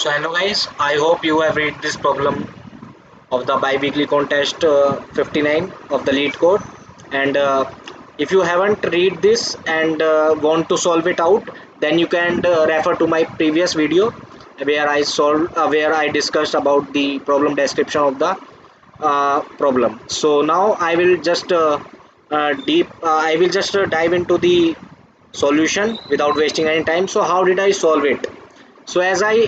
So hello guys, I hope you have read this problem of the bi-weekly contest 59 of the lead code, and if you haven't read this and want to solve it out, then you can refer to my previous video where I discussed about the problem description of the problem. So now I will just dive into the solution without wasting any time. So how did I solve it? So as I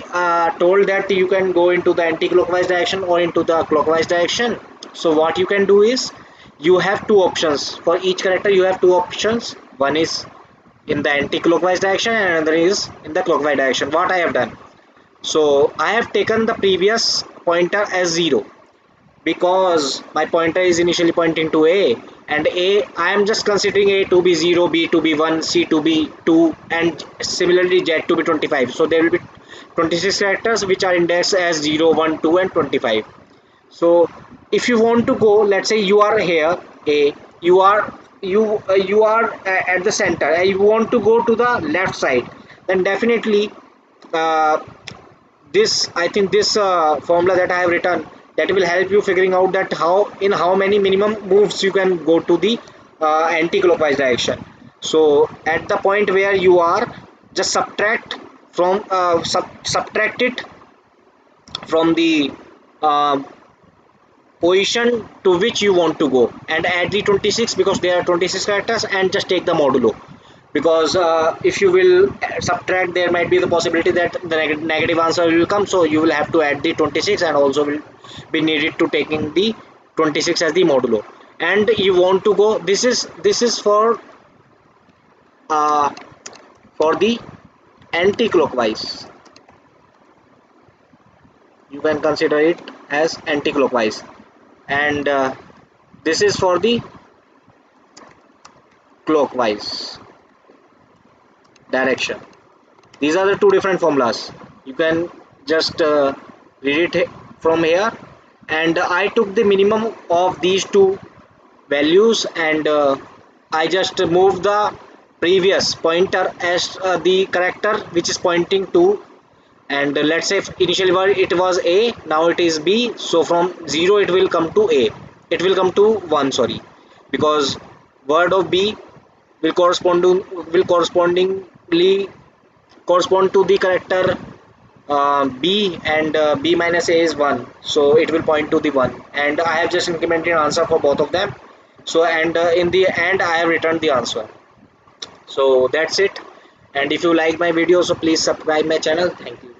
told that you can go into the anti-clockwise direction or into the clockwise direction. So what you can do is you have two options for each character. You have two options. One is in the anti-clockwise direction and another is in the clockwise direction. What I have done, so I have taken the previous pointer as 0 because my pointer is initially pointing to A, and A I am just considering A to be 0, B to be 1, C to be 2, and similarly Z to be 25. So there will be 26 characters which are indexed as 0, 1, 2 and 25. So if you want to go, let's say you are here A, you are at the center and you want to go to the left side, then definitely uh, this I think this formula that I have written, that will help you figuring out that how many minimum moves you can go to the anti-clockwise direction. So at the point where you are, just subtract it from the uh, position to which you want to go and add the 26 because there are 26 characters, and just take the modulo, because if you will subtract, there might be the possibility that the negative answer will come, so you will have to add the 26 and also will be needed to taking the 26 as the modulo. And you want to go, this is uh, for the anti-clockwise. You can consider it as anti-clockwise, and this is for the clockwise direction. These are the two different formulas. You can just read it from here, and I took the minimum of these two values, and I just moved the previous pointer as the character which is pointing to, and let's say if initially it was A, now it is B, so from 0 it will come to A, it will come to 1, sorry, because word of B will correspondingly correspond to the character B, and B minus A is 1, so it will point to the 1, and I have just incremented answer for both of them. So, and in the end I have returned the answer. So that's it, and if you like my video, so please subscribe my channel. Thank you.